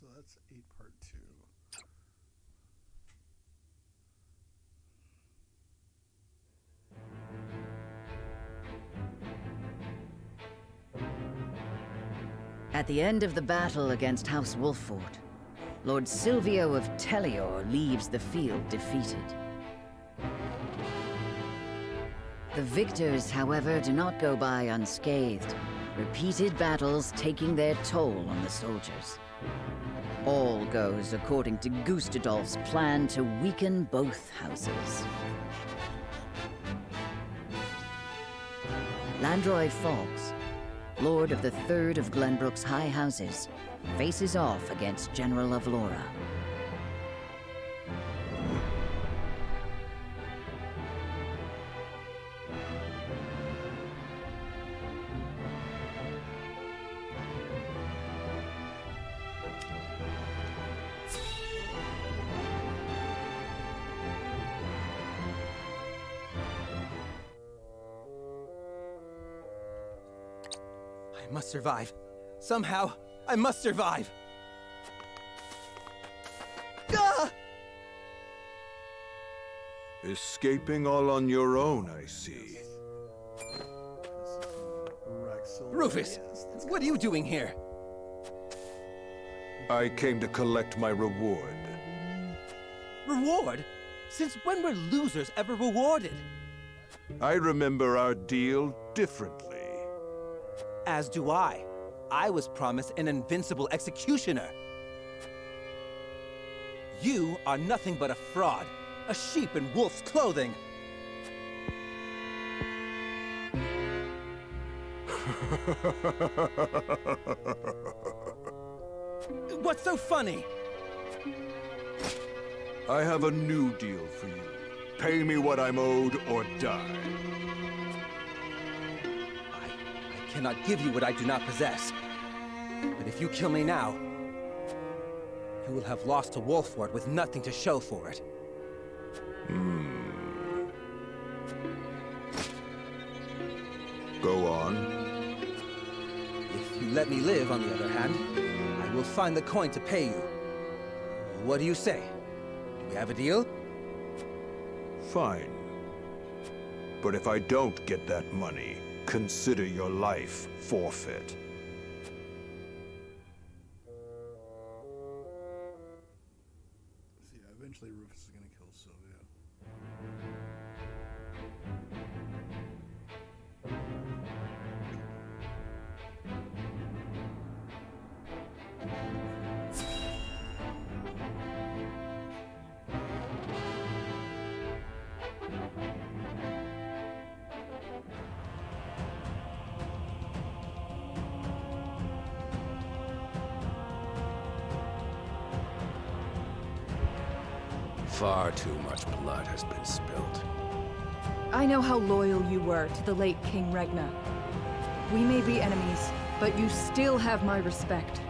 So that's 8 part 2. At the end of the battle against House Wolffort, Lord Silvio of Tellior leaves the field defeated. The victors, however, do not go by unscathed, repeated battles taking their toll on the soldiers. All goes according to Gustadolf's plan to weaken both houses. Landroy Fawkes, Lord of the Third of Glenbrook's High Houses, faces off against General of Laura. I must survive. Somehow, I must survive. Ah! Escaping all on your own, I see. Rufus, what are you doing here? I came to collect my reward. Reward? Since when were losers ever rewarded? I remember our deal differently. As do I. I was promised an invincible executioner. You are nothing but a fraud, a sheep in wolf's clothing. What's so funny? I have a new deal for you. Pay me what I'm owed or die. I cannot give you what I do not possess. But if you kill me now, you will have lost to Wolffort with nothing to show for it. Go on. If you let me live, on the other hand, I will find the coin to pay you. What do you say? Do we have a deal? Fine. But if I don't get that money, consider your life forfeit. So yeah, eventually Rufus is going to kill Sylvia. Far too much blood has been spilled. I know how loyal you were to the late King Regna. We may be enemies, but you still have my respect.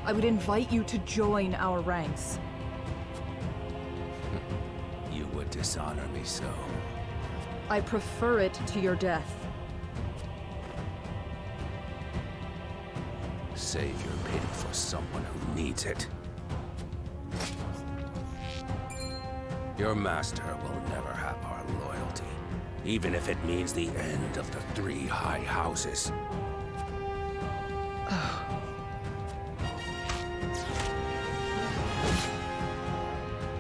I would invite you to join our ranks. You would dishonor me so. I prefer it to your death. Save your pity for someone who needs it. Your master will never have our loyalty, even if it means the end of the 3 high houses.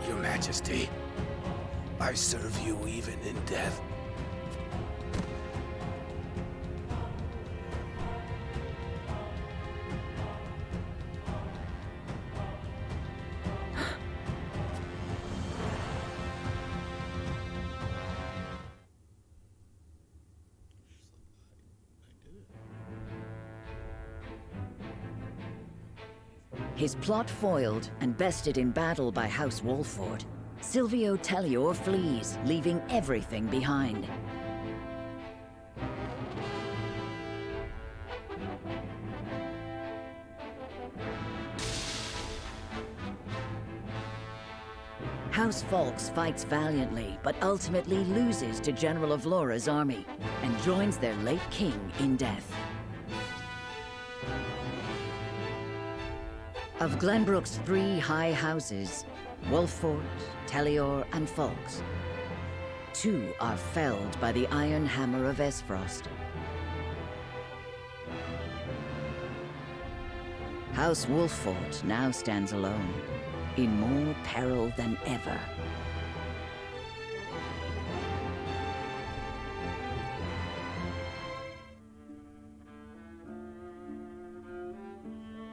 Your Majesty, I serve you even in death. His plot foiled and bested in battle by House Wolffort, Silvio Tellior flees, leaving everything behind. House Fawkes fights valiantly, but ultimately loses to General of Laura's army, and joins their late king in death. Of Glenbrook's 3 high houses, Wolffort, Tellior, and Falks, 2 are felled by the iron hammer of Esfrost. House Wolffort now stands alone, in more peril than ever.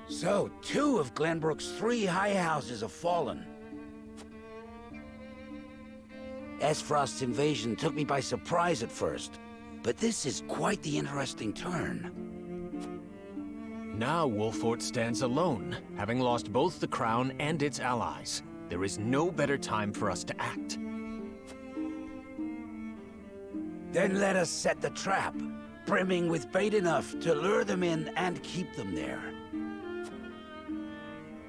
So, 2 of Glenbrook's 3 high houses have fallen. Esfrost's invasion took me by surprise at first, but this is quite the interesting turn. Now Wolffort stands alone, having lost both the crown and its allies. There is no better time for us to act. Then let us set the trap, brimming with bait enough to lure them in and keep them there.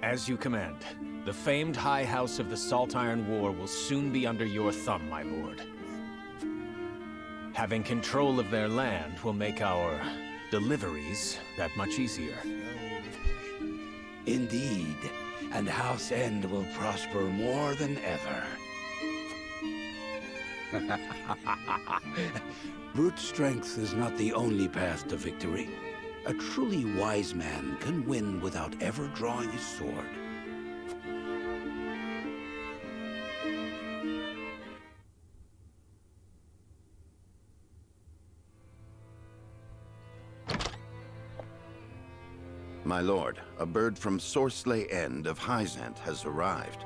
As you command. The famed High House of the Saltiron War will soon be under your thumb, my lord. Having control of their land will make our deliveries that much easier. Indeed, and House End will prosper more than ever. Brute strength is not the only path to victory. A truly wise man can win without ever drawing his sword. My lord, a bird from Sorsley End of Hyzant has arrived.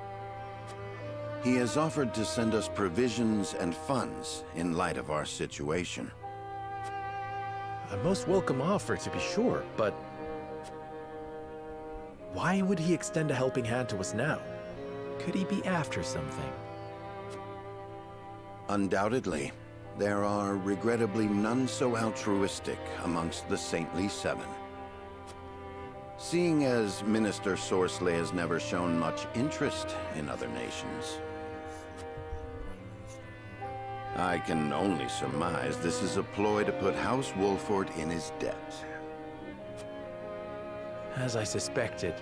He has offered to send us provisions and funds in light of our situation. A most welcome offer, to be sure, but why would he extend a helping hand to us now? Could he be after something? Undoubtedly, there are regrettably none so altruistic amongst the Saintly Seven. Seeing as Minister Sorsley has never shown much interest in other nations, I can only surmise this is a ploy to put House Wolffort in his debt. As I suspected.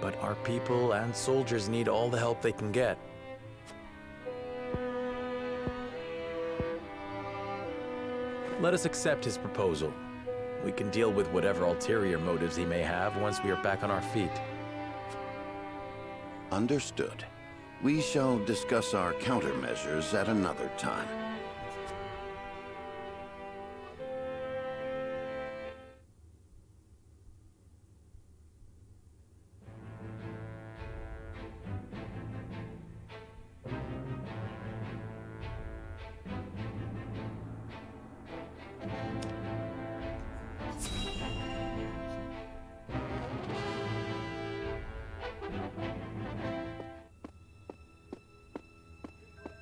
But our people and soldiers need all the help they can get. Let us accept his proposal. We can deal with whatever ulterior motives he may have once we are back on our feet. Understood. We shall discuss our countermeasures at another time.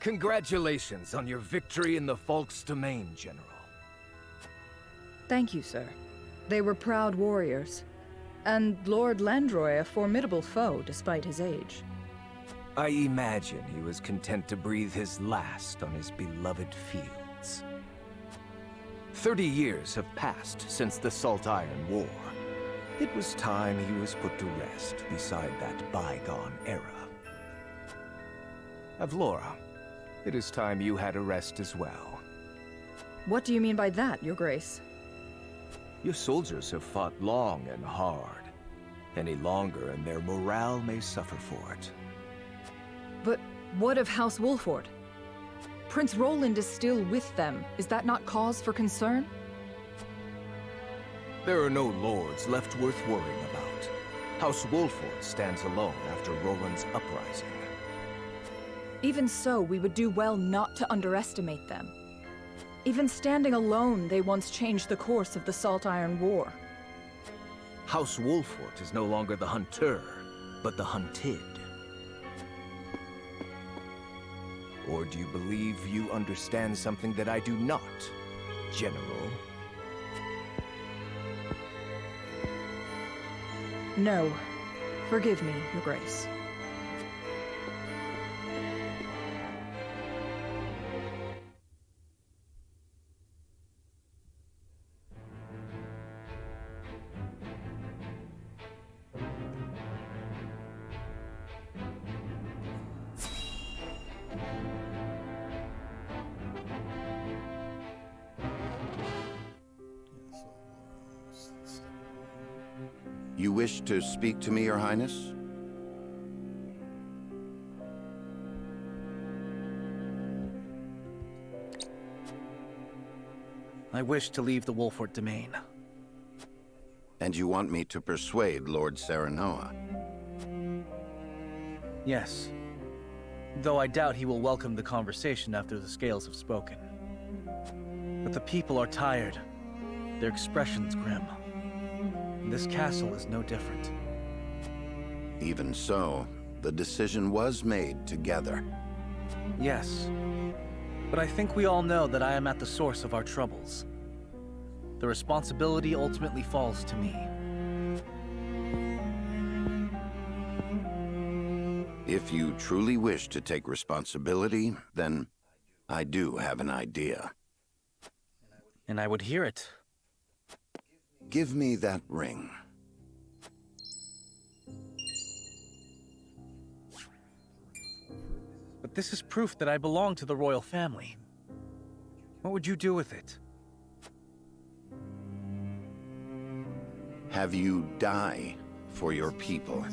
Congratulations on your victory in the Falk's domain, General. Thank you, sir. They were proud warriors. And Lord Landroy a formidable foe, despite his age. I imagine he was content to breathe his last on his beloved fields. 30 years have passed since the Saltiron War. It was time he was put to rest beside that bygone era. Avlora, it is time you had a rest as well. What do you mean by that, Your Grace? Your soldiers have fought long and hard. Any longer and their morale may suffer for it. But what of House Wolffort? Prince Roland is still with them. Is that not cause for concern? There are no lords left worth worrying about. House Wolffort stands alone after Roland's uprising. Even so, we would do well not to underestimate them. Even standing alone, they once changed the course of the Saltiron War. House Wolffort is no longer the hunter, but the hunted. Or do you believe you understand something that I do not, General? No. Forgive me, Your Grace. You wish to speak to me, Your Highness? I wish to leave the Wolfort domain. And you want me to persuade Lord Serenoa? Yes. Though I doubt he will welcome the conversation after the scales have spoken. But the people are tired. Their expressions grim. And this castle is no different. Even so, the decision was made together. Yes. But I think we all know that I am at the source of our troubles. The responsibility ultimately falls to me. If you truly wish to take responsibility, then I do have an idea. And I would hear it. Give me that ring. But this is proof that I belong to the royal family. What would you do with it? Have you die for your people.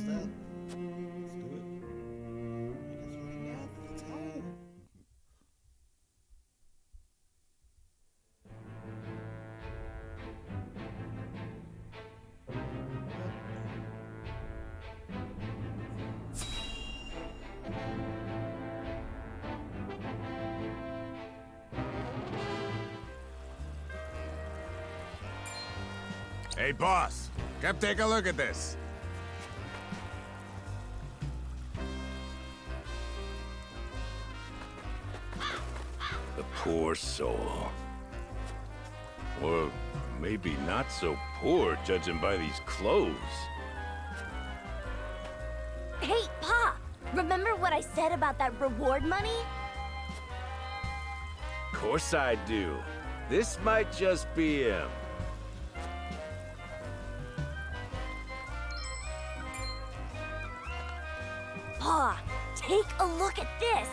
Hey, boss! Come take a look at this! The poor soul. Or maybe not so poor, judging by these clothes. Hey, Pa! Remember what I said about that reward money? Of course I do. This might just be him. Pa, take a look at this!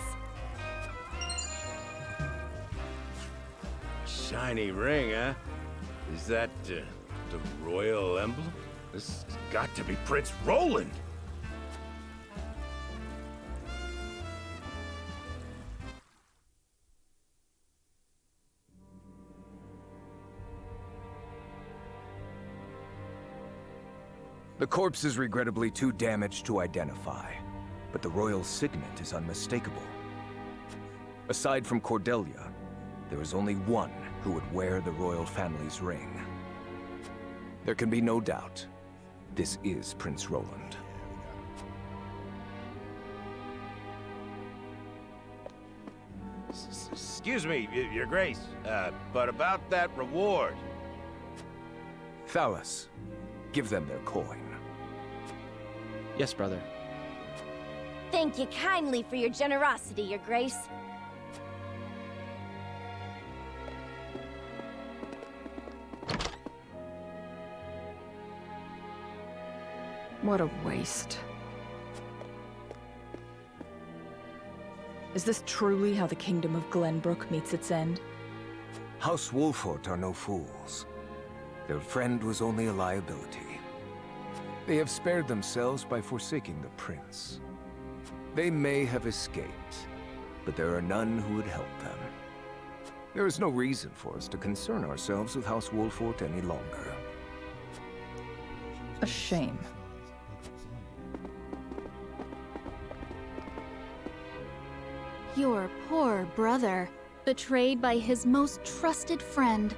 Shiny ring, huh? Is that, the royal emblem? This has got to be Prince Roland! The corpse is regrettably too damaged to identify, but the royal signet is unmistakable. Aside from Cordelia, there is only one who would wear the royal family's ring. There can be no doubt, this is Prince Roland. Excuse me, Your Grace, but about that reward. Thalas, give them their coin. Yes, brother. Thank you kindly for your generosity, Your Grace. What a waste. Is this truly how the Kingdom of Glenbrook meets its end? House Wolfort are no fools. Their friend was only a liability. They have spared themselves by forsaking the prince. They may have escaped, but there are none who would help them. There is no reason for us to concern ourselves with House Wolfort any longer. A shame. Your poor brother, betrayed by his most trusted friend.